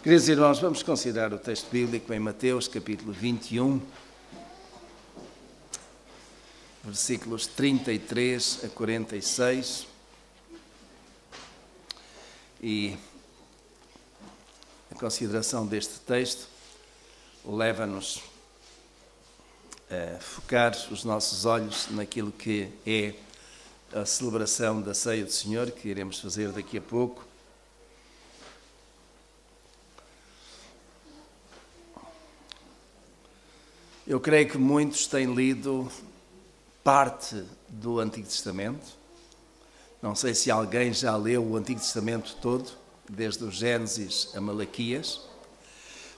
Queridos irmãos, vamos considerar o texto bíblico em Mateus, capítulo 21, versículos 33 a 46. E a consideração deste texto leva-nos a focar os nossos olhos naquilo que é a celebração da Ceia do Senhor, que iremos fazer daqui a pouco. Eu creio que muitos têm lido parte do Antigo Testamento. Não sei se alguém já leu o Antigo Testamento todo, desde o Gênesis a Malaquias,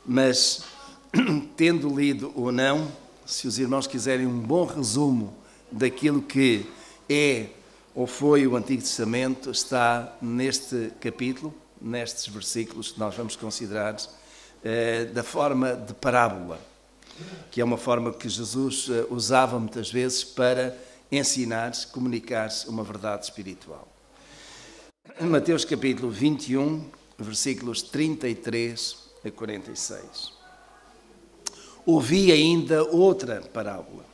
mas, tendo lido ou não, se os irmãos quiserem um bom resumo daquilo que é ou foi o Antigo Testamento, está neste capítulo, nestes versículos que nós vamos considerar, da forma de parábola, que é uma forma que Jesus usava muitas vezes para ensinar, comunicar uma verdade espiritual. Em Mateus capítulo 21, versículos 33 a 46. Ouvi ainda outra parábola.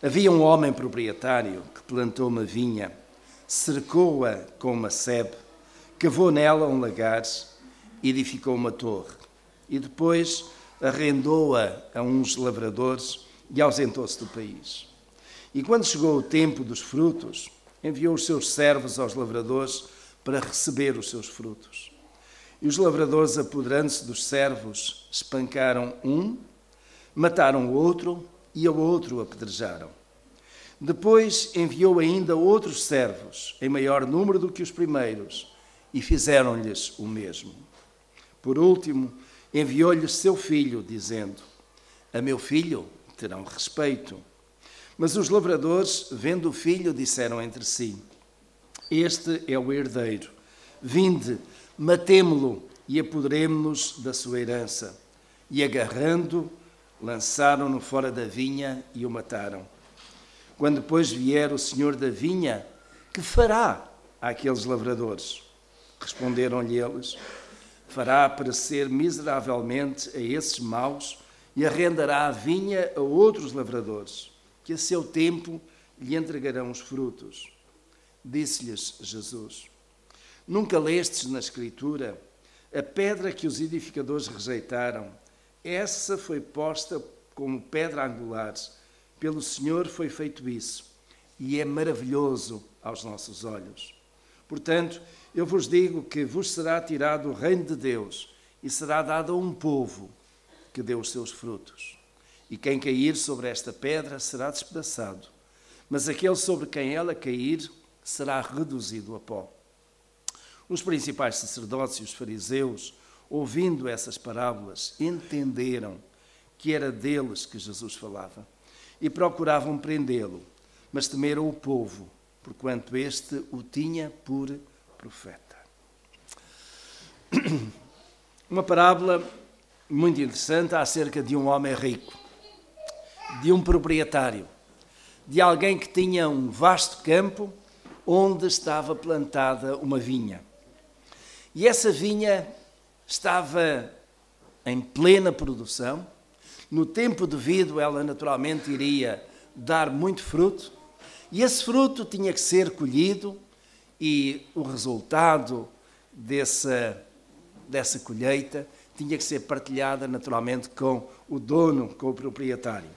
Havia um homem proprietário que plantou uma vinha, cercou-a com uma sebe, cavou nela um lagar, edificou uma torre e depois arrendou-a a uns lavradores e ausentou-se do país. E quando chegou o tempo dos frutos, enviou os seus servos aos lavradores para receber os seus frutos. E os lavradores, apoderando-se dos servos, espancaram um, mataram o outro e ao outro apedrejaram. Depois enviou ainda outros servos, em maior número do que os primeiros, e fizeram-lhes o mesmo. Por último, enviou-lhes seu filho, dizendo: a meu filho terão respeito. Mas os lavradores, vendo o filho, disseram entre si: este é o herdeiro. Vinde, matemo-lo e apoderemo-nos da sua herança. E agarrando, lançaram-no fora da vinha e o mataram. Quando depois vier o senhor da vinha, que fará àqueles lavradores? Responderam-lhe eles: fará perecer miseravelmente a esses maus e arrendará a vinha a outros lavradores, que a seu tempo lhe entregarão os frutos. Disse-lhes Jesus: nunca lestes na Escritura a pedra que os edificadores rejeitaram? Essa foi posta como pedra angular. Pelo Senhor foi feito isso, e é maravilhoso aos nossos olhos. Portanto, eu vos digo que vos será tirado o reino de Deus e será dado a um povo que dê os seus frutos. E quem cair sobre esta pedra será despedaçado, mas aquele sobre quem ela cair será reduzido a pó. Os principais sacerdotes e os fariseus, ouvindo essas parábolas, entenderam que era deles que Jesus falava e procuravam prendê-lo, mas temeram o povo, porquanto este o tinha por profeta. Uma parábola muito interessante acerca de um homem rico, de um proprietário, de alguém que tinha um vasto campo onde estava plantada uma vinha. E essa vinha estava em plena produção. No tempo devido, ela naturalmente iria dar muito fruto, e esse fruto tinha que ser colhido, e o resultado dessa colheita tinha que ser partilhada naturalmente com o dono, com o proprietário.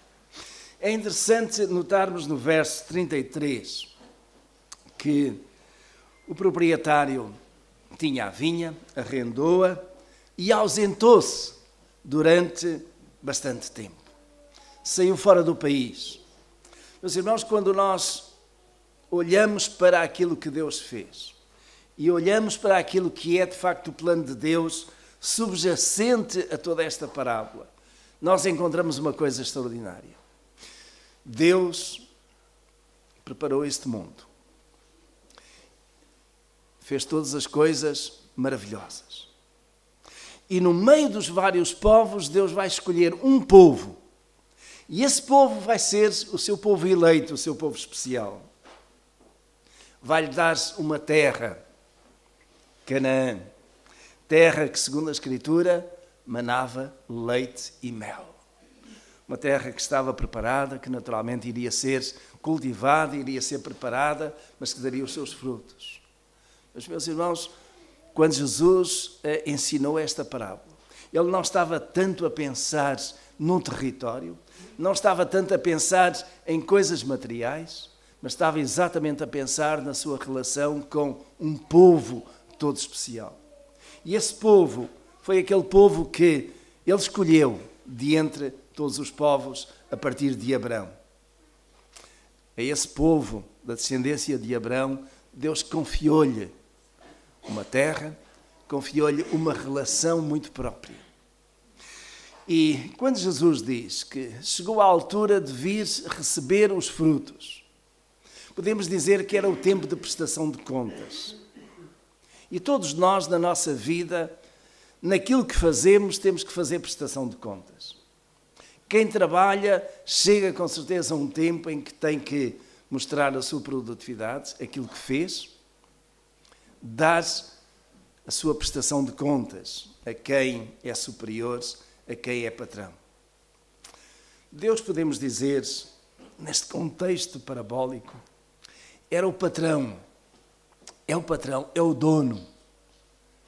É interessante notarmos no verso 33 que o proprietário tinha a vinha, arrendou-a e ausentou-se durante bastante tempo. Saiu fora do país. Meus irmãos, quando nós olhamos para aquilo que Deus fez e olhamos para aquilo que é de facto o plano de Deus subjacente a toda esta parábola, nós encontramos uma coisa extraordinária. Deus preparou este mundo. Fez todas as coisas maravilhosas. E no meio dos vários povos, Deus vai escolher um povo. E esse povo vai ser o seu povo eleito, o seu povo especial. Vai-lhe dar uma terra, Canaã, terra que, segundo a Escritura, manava leite e mel. Uma terra que estava preparada, que naturalmente iria ser cultivada, iria ser preparada, mas que daria os seus frutos. Mas, meus irmãos, quando Jesus ensinou esta parábola, ele não estava tanto a pensar num território, não estava tanto a pensar em coisas materiais, mas estava exatamente a pensar na sua relação com um povo todo especial. E esse povo foi aquele povo que ele escolheu de entre todos os povos a partir de Abrão. A esse povo da descendência de Abrão, Deus confiou-lhe uma terra, confiou-lhe uma relação muito própria. E quando Jesus diz que chegou a altura de vir receber os frutos, podemos dizer que era o tempo de prestação de contas. E todos nós, na nossa vida, naquilo que fazemos, temos que fazer prestação de contas. Quem trabalha chega com certeza a um tempo em que tem que mostrar a sua produtividade, aquilo que fez, dar a sua prestação de contas a quem é superior, a quem é patrão. Deus, podemos dizer, neste contexto parabólico, era o patrão, é o dono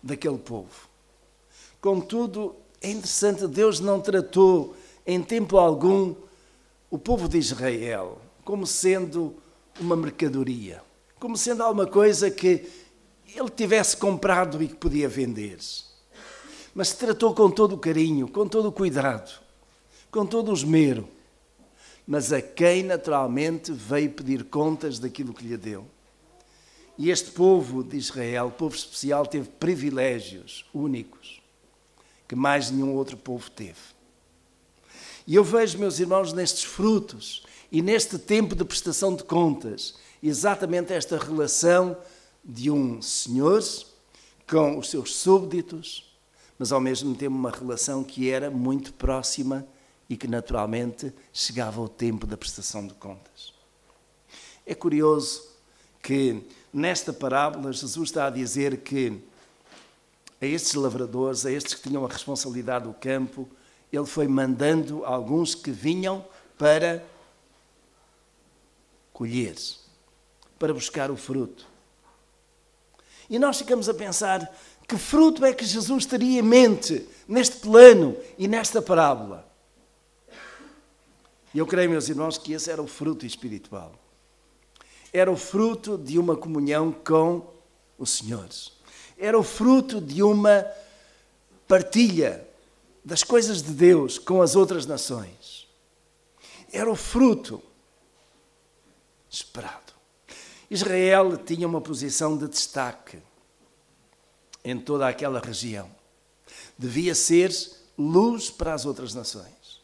daquele povo. Contudo, é interessante, Deus não tratou em tempo algum o povo de Israel como sendo uma mercadoria, como sendo alguma coisa que ele tivesse comprado e que podia vender. Mas se tratou com todo o carinho, com todo o cuidado, com todo o esmero, mas a quem naturalmente veio pedir contas daquilo que lhe deu. E este povo de Israel, povo especial, teve privilégios únicos que mais nenhum outro povo teve. E eu vejo, meus irmãos, nestes frutos e neste tempo de prestação de contas, exatamente esta relação de um senhor com os seus súbditos, mas ao mesmo tempo uma relação que era muito próxima e que naturalmente chegava ao tempo da prestação de contas. É curioso que nesta parábola Jesus está a dizer que a estes lavradores, a estes que tinham a responsabilidade do campo, ele foi mandando alguns que vinham para colher, para buscar o fruto. E nós ficamos a pensar, que fruto é que Jesus teria em mente neste plano e nesta parábola? E eu creio, meus irmãos, que esse era o fruto espiritual. Era o fruto de uma comunhão com o Senhor. Era o fruto de uma partilha das coisas de Deus com as outras nações. Era o fruto esperado. Israel tinha uma posição de destaque em toda aquela região. Devia ser luz para as outras nações.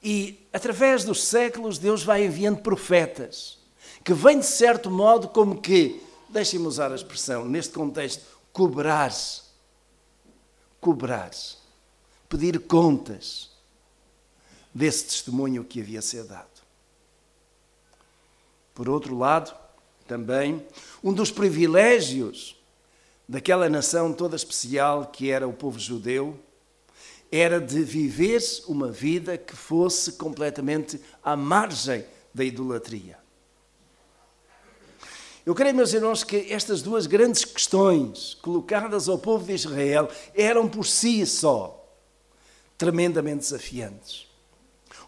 E, através dos séculos, Deus vai enviando profetas, que vêm, de certo modo, como que, deixem-me usar a expressão, neste contexto, cobrar, pedir contas desse testemunho que havia sido dado. Por outro lado, também, um dos privilégios daquela nação toda especial que era o povo judeu, era de viver uma vida que fosse completamente à margem da idolatria. Eu creio, meus irmãos, que estas duas grandes questões colocadas ao povo de Israel eram por si só tremendamente desafiantes.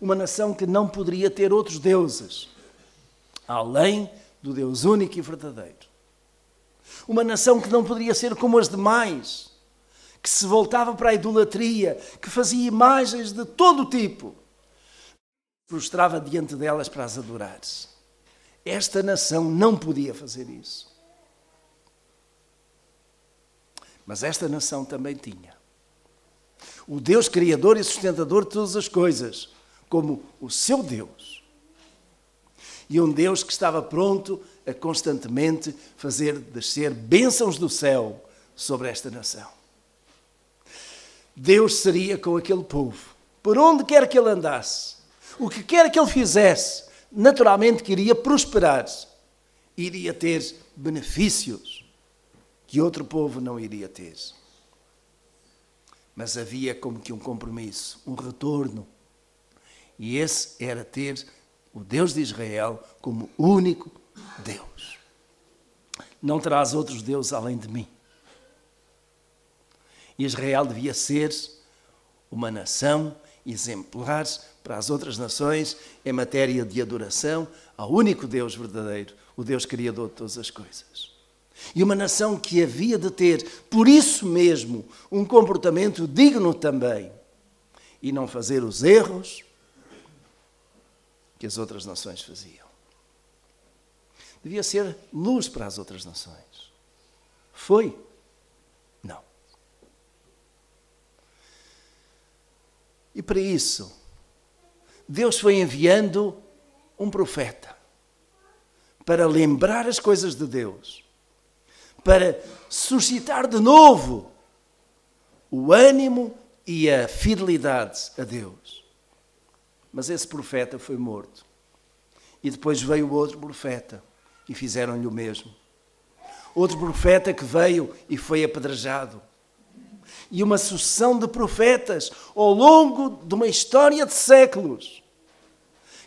Uma nação que não poderia ter outros deuses, além do Deus único e verdadeiro. Uma nação que não poderia ser como as demais, que se voltava para a idolatria, que fazia imagens de todo o tipo, prostrava diante delas para as adorar. Esta nação não podia fazer isso. Mas esta nação também tinha o Deus criador e sustentador de todas as coisas, como o seu Deus. E um Deus que estava pronto a constantemente fazer descer bênçãos do céu sobre esta nação. Deus seria com aquele povo, por onde quer que ele andasse, o que quer que ele fizesse, naturalmente que iria prosperar, iria ter benefícios que outro povo não iria ter. Mas havia como que um compromisso, um retorno. E esse era ter o Deus de Israel como único Deus. Não terás outros deuses além de mim. E Israel devia ser uma nação exemplar para as outras nações em matéria de adoração ao único Deus verdadeiro, o Deus criador de todas as coisas. E uma nação que havia de ter, por isso mesmo, um comportamento digno também e não fazer os erros que as outras nações faziam. Devia ser luz para as outras nações. Foi? Não. E para isso, Deus foi enviando um profeta para lembrar as coisas de Deus, para suscitar de novo o ânimo e a fidelidade a Deus. Mas esse profeta foi morto. E depois veio outro profeta e fizeram-lhe o mesmo. Outro profeta que veio e foi apedrejado. E uma sucessão de profetas ao longo de uma história de séculos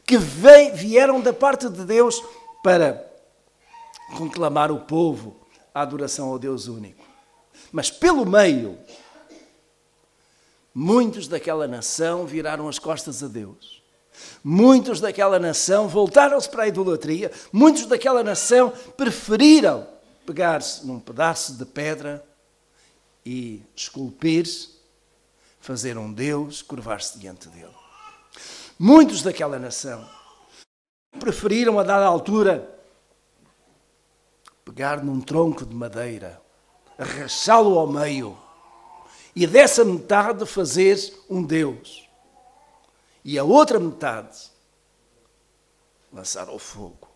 que vieram da parte de Deus para conclamar o povo à adoração ao Deus único. Mas pelo meio, muitos daquela nação viraram as costas a Deus. Muitos daquela nação voltaram-se para a idolatria. Muitos daquela nação preferiram pegar-se num pedaço de pedra e esculpir, fazer um Deus, curvar-se diante dele. Muitos daquela nação preferiram, a dada altura, pegar num tronco de madeira, rachá-lo ao meio e dessa metade fazer um Deus. E a outra metade lançar ao fogo.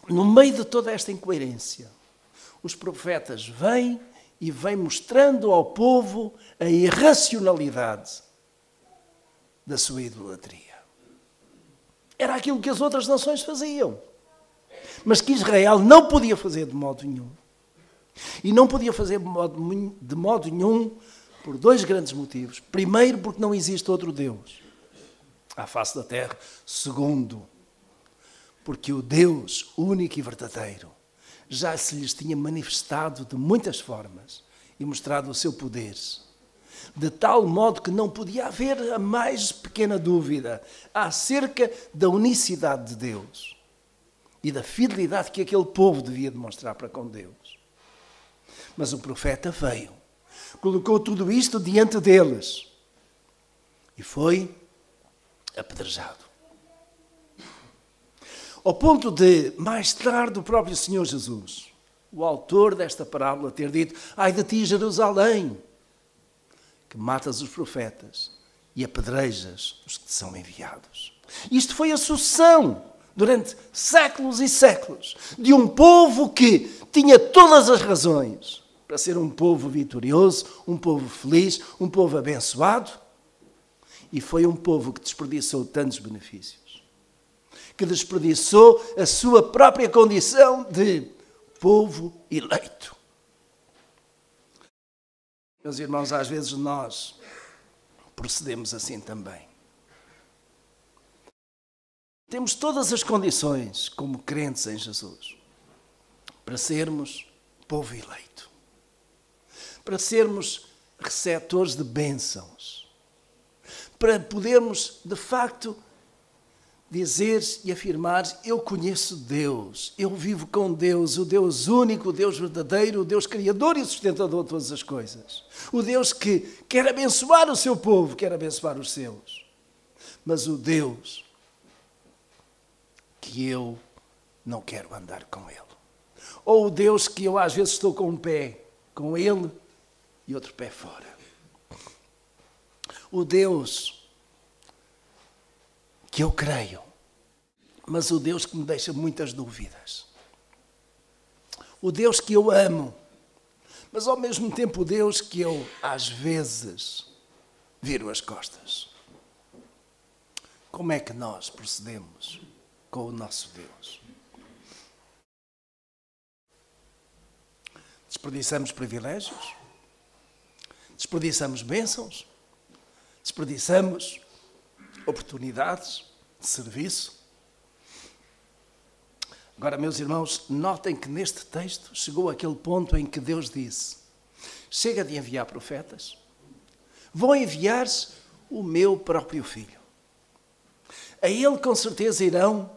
No meio de toda esta incoerência, os profetas vêm mostrando ao povo a irracionalidade da sua idolatria. Era aquilo que as outras nações faziam, mas que Israel não podia fazer de modo nenhum. E não podia fazer de modo nenhum por dois grandes motivos. Primeiro, porque não existe outro Deus à face da terra. Segundo, porque o Deus único e verdadeiro já se lhes tinha manifestado de muitas formas e mostrado o seu poder, de tal modo que não podia haver a mais pequena dúvida acerca da unicidade de Deus e da fidelidade que aquele povo devia demonstrar para com Deus. Mas o profeta veio, colocou tudo isto diante deles e foi apedrejado. Ao ponto de, mais tarde, o próprio Senhor Jesus, o autor desta parábola, ter dito: ai de ti, Jerusalém, que matas os profetas e apedrejas os que te são enviados. Isto foi a sucessão, durante séculos e séculos, de um povo que tinha todas as razões para ser um povo vitorioso, um povo feliz, um povo abençoado, e foi um povo que desperdiçou tantos benefícios, que desperdiçou a sua própria condição de povo eleito. Meus irmãos, às vezes nós procedemos assim também. Temos todas as condições, como crentes em Jesus, para sermos povo eleito, para sermos receptores de bênçãos, para podermos, de facto, dizer e afirmar: eu conheço Deus, eu vivo com Deus, o Deus único, o Deus verdadeiro, o Deus criador e sustentador de todas as coisas. O Deus que quer abençoar o seu povo, quer abençoar os seus. Mas o Deus que eu não quero andar com Ele. Ou o Deus que eu às vezes estou com um pé com Ele e outro pé fora. O Deus que eu creio, mas o Deus que me deixa muitas dúvidas. O Deus que eu amo, mas ao mesmo tempo o Deus que eu, às vezes, viro as costas. Como é que nós procedemos com o nosso Deus? Desperdiçamos privilégios, desperdiçamos bênçãos, desperdiçamos oportunidades de serviço. Agora, meus irmãos, notem que neste texto chegou aquele ponto em que Deus disse: chega de enviar profetas, vou enviar o meu próprio filho. A ele com certeza irão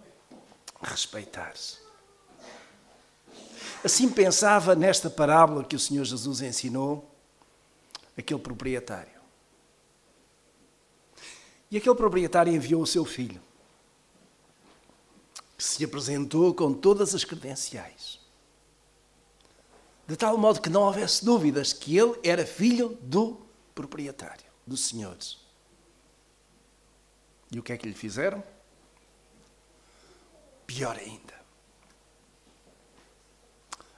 respeitar-se. Assim pensava nesta parábola que o Senhor Jesus ensinou aquele proprietário. E aquele proprietário enviou o seu filho, que se apresentou com todas as credenciais, de tal modo que não houvesse dúvidas que ele era filho do proprietário, do Senhor. E o que é que lhe fizeram? Pior ainda.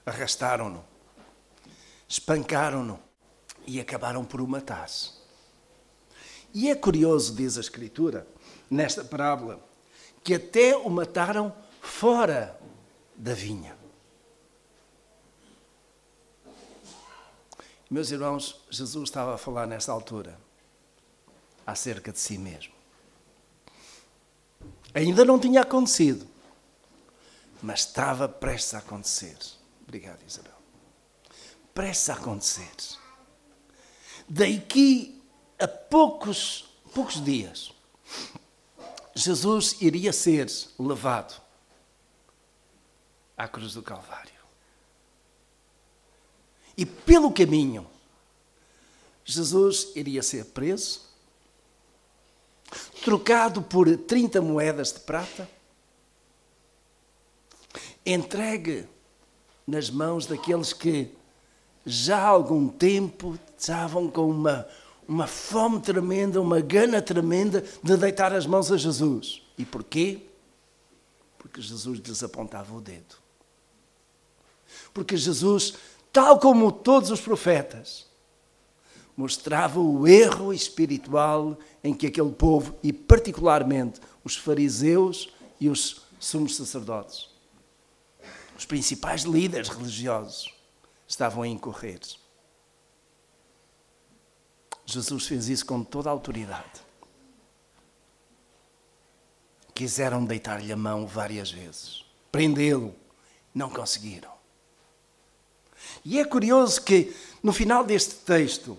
Arrastaram-no, espancaram-no e acabaram por o matar. E é curioso, diz a Escritura, nesta parábola, que até o mataram fora da vinha. Meus irmãos, Jesus estava a falar nesta altura acerca de si mesmo. Ainda não tinha acontecido, mas estava prestes a acontecer. Obrigado, Isabel. Prestes a acontecer. Daqui a poucos dias, Jesus iria ser levado à cruz do Calvário. E pelo caminho, Jesus iria ser preso, trocado por 30 moedas de prata, entregue nas mãos daqueles que já há algum tempo estavam com uma fome tremenda, uma gana tremenda de deitar as mãos a Jesus. E porquê? Porque Jesus lhes apontava o dedo. Porque Jesus, tal como todos os profetas, mostrava o erro espiritual em que aquele povo, e particularmente os fariseus e os sumos sacerdotes, os principais líderes religiosos, estavam a incorrer. Jesus fez isso com toda a autoridade. Quiseram deitar-lhe a mão várias vezes, prendê-lo, não conseguiram. E é curioso que, no final deste texto,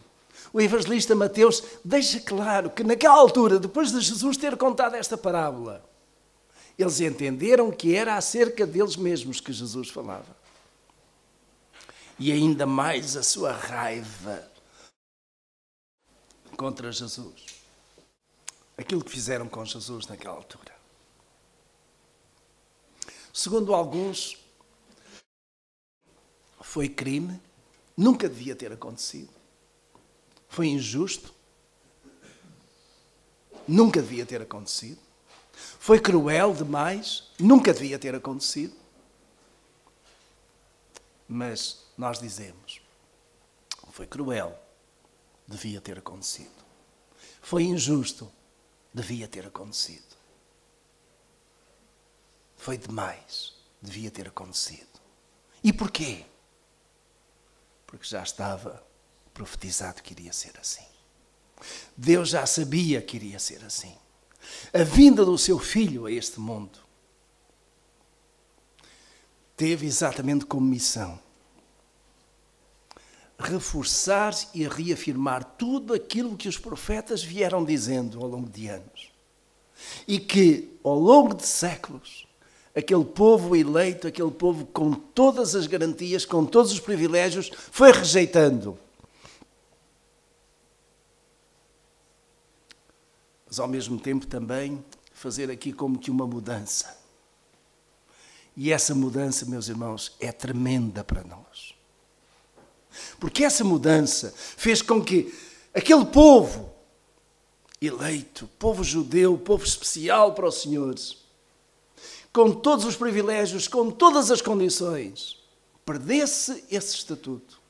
o evangelista Mateus deixa claro que naquela altura, depois de Jesus ter contado esta parábola, eles entenderam que era acerca deles mesmos que Jesus falava. E ainda mais a sua raiva contra Jesus. Aquilo que fizeram com Jesus naquela altura. Segundo alguns, foi crime, nunca devia ter acontecido. Foi injusto, nunca devia ter acontecido. Foi cruel demais, nunca devia ter acontecido. Mas nós dizemos, foi cruel, devia ter acontecido. Foi injusto, devia ter acontecido. Foi demais, devia ter acontecido. E porquê? Porque já estava profetizado que iria ser assim. Deus já sabia que iria ser assim. A vinda do seu filho a este mundo teve exatamente como missão reforçar e reafirmar tudo aquilo que os profetas vieram dizendo ao longo de anos. E que, ao longo de séculos, aquele povo eleito, aquele povo com todas as garantias, com todos os privilégios, foi rejeitando. Mas, ao mesmo tempo, também fazer aqui como que uma mudança. E essa mudança, meus irmãos, é tremenda para nós. Porque essa mudança fez com que aquele povo eleito, povo judeu, povo especial para o Senhor, com todos os privilégios, com todas as condições, perdesse esse estatuto.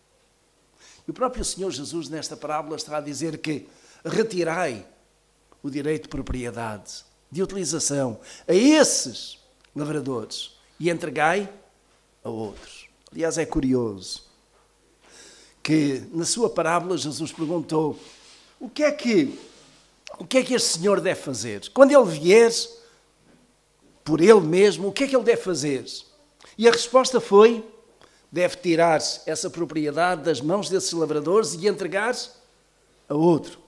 E o próprio Senhor Jesus, nesta parábola, está a dizer que retirai o direito de propriedade, de utilização, a esses lavradores e entregai a outros. Aliás, é curioso que na sua parábola Jesus perguntou: o que é que este senhor deve fazer? Quando ele vier por ele mesmo, o que é que ele deve fazer? E a resposta foi: deve tirar essa propriedade das mãos desses lavradores e entregar a outro.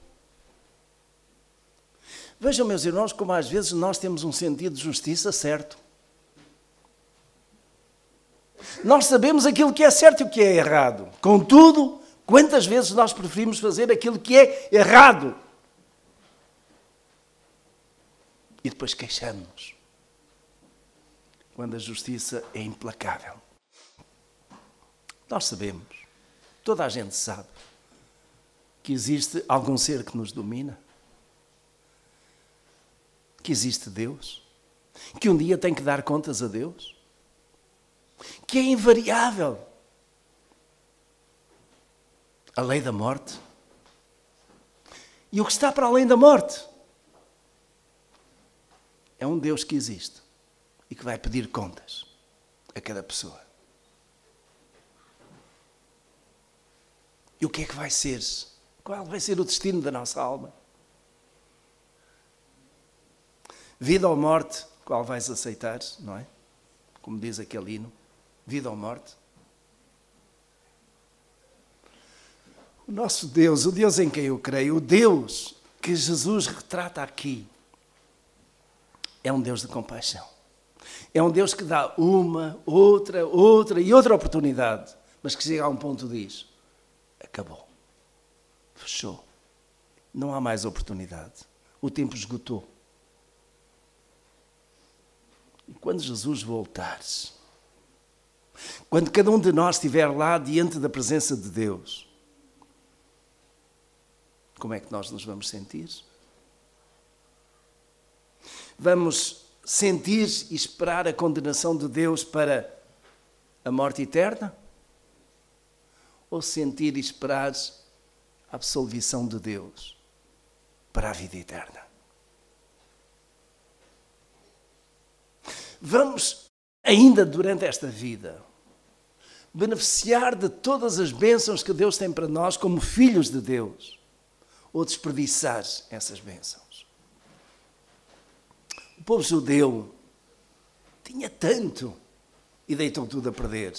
Vejam, meus irmãos, como às vezes nós temos um sentido de justiça certo. Nós sabemos aquilo que é certo e o que é errado. Contudo, quantas vezes nós preferimos fazer aquilo que é errado? E depois queixamos-nos, quando a justiça é implacável. Nós sabemos, toda a gente sabe, que existe algum ser que nos domina, que existe Deus, que um dia tem que dar contas a Deus, que é invariável a lei da morte e o que está para além da morte. É um Deus que existe e que vai pedir contas a cada pessoa. E o que é que vai ser? Qual vai ser o destino da nossa alma? Vida ou morte, qual vais aceitar, não é? Como diz aquele hino, vida ou morte. O nosso Deus, o Deus em quem eu creio, o Deus que Jesus retrata aqui, é um Deus de compaixão. É um Deus que dá uma, outra e outra oportunidade, mas que chega a um ponto e diz: acabou, fechou, não há mais oportunidade, o tempo esgotou. E quando Jesus voltar, quando cada um de nós estiver lá diante da presença de Deus, como é que nós nos vamos sentir? Vamos sentir e esperar a condenação de Deus para a morte eterna? Ou sentir e esperar a absolvição de Deus para a vida eterna? Vamos, ainda durante esta vida, beneficiar de todas as bênçãos que Deus tem para nós como filhos de Deus, ou desperdiçar essas bênçãos? O povo judeu tinha tanto e deitou tudo a perder.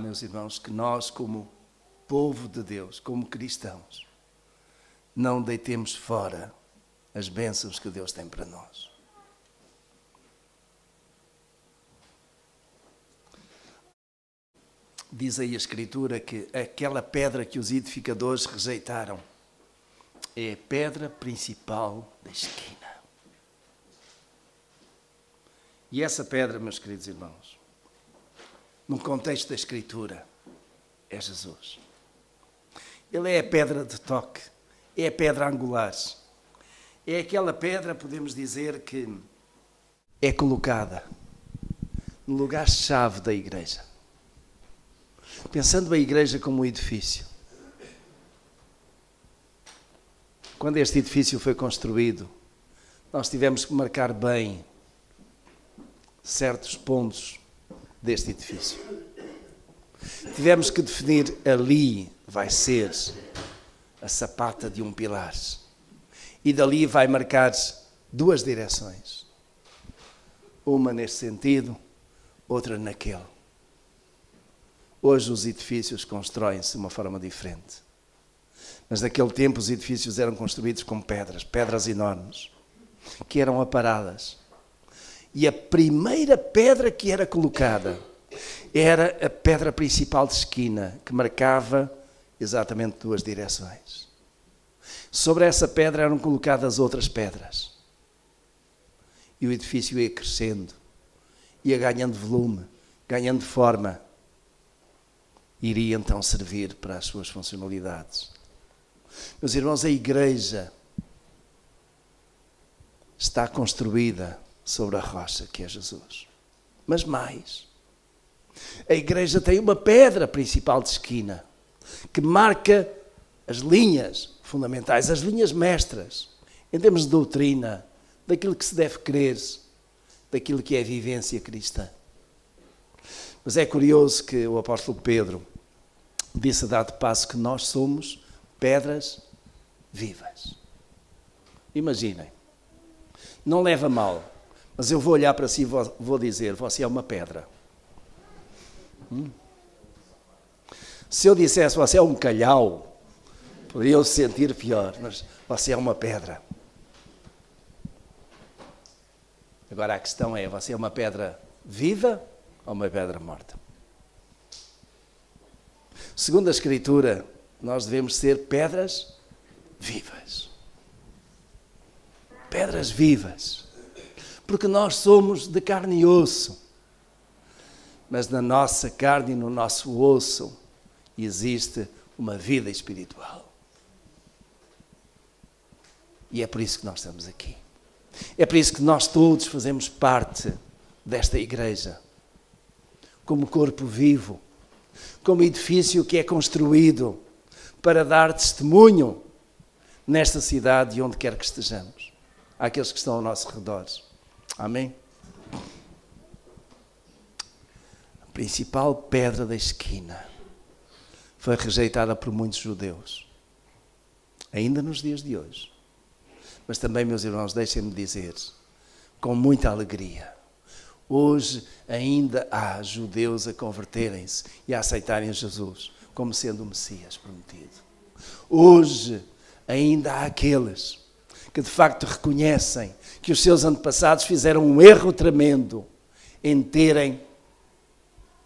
Meus irmãos, que nós, como povo de Deus, como cristãos, não deitemos fora as bênçãos que Deus tem para nós. Diz aí a Escritura que aquela pedra que os edificadores rejeitaram é a pedra principal da esquina. E essa pedra, meus queridos irmãos, no contexto da Escritura, é Jesus. Ele é a pedra de toque, é a pedra angular. É aquela pedra, podemos dizer, que é colocada no lugar-chave da igreja. Pensando a igreja como um edifício. Quando este edifício foi construído, nós tivemos que marcar bem certos pontos deste edifício. Tivemos que definir: ali vai ser a sapata de um pilar. E dali vai marcar duas direções. Uma neste sentido, outra naquele. Hoje os edifícios constroem-se de uma forma diferente. Mas naquele tempo os edifícios eram construídos com pedras enormes, que eram aparadas. E a primeira pedra que era colocada era a pedra principal de esquina, que marcava exatamente duas direções. Sobre essa pedra eram colocadas outras pedras. E o edifício ia crescendo, ia ganhando volume, ganhando forma. Iria então servir para as suas funcionalidades. Meus irmãos, a igreja está construída sobre a rocha que é Jesus. Mas mais, a igreja tem uma pedra principal de esquina que marca as linhas fundamentais, as linhas mestras, em termos de doutrina, daquilo que se deve crer, daquilo que é a vivência cristã. Mas é curioso que o apóstolo Pedro disse a dado passo que nós somos pedras vivas. Imaginem, não leva mal, mas eu vou olhar para si e vou dizer, você é uma pedra. Se eu dissesse, você é um calhau, poderia se sentir pior, mas você é uma pedra. Agora a questão é, você é uma pedra viva ou uma pedra morta? Segundo a Escritura, nós devemos ser pedras vivas. Pedras vivas. Porque nós somos de carne e osso. Mas na nossa carne e no nosso osso existe uma vida espiritual. E é por isso que nós estamos aqui. É por isso que nós todos fazemos parte desta igreja. Como corpo vivo. Como edifício que é construído para dar testemunho nesta cidade e onde quer que estejamos. Àqueles que estão ao nosso redor. Amém? A principal pedra da esquina foi rejeitada por muitos judeus. Ainda nos dias de hoje. Mas também, meus irmãos, deixem-me dizer, com muita alegria, hoje ainda há judeus a converterem-se e a aceitarem Jesus como sendo o Messias prometido. Hoje ainda há aqueles que de facto reconhecem que os seus antepassados fizeram um erro tremendo em terem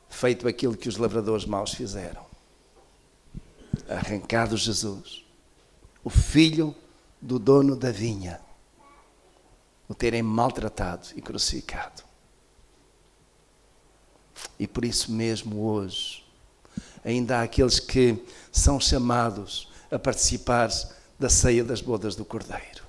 feito aquilo que os lavradores maus fizeram. Arrancado Jesus, o filho do dono da vinha, o terem maltratado e crucificado. E por isso mesmo hoje, ainda há aqueles que são chamados a participar da ceia das bodas do Cordeiro.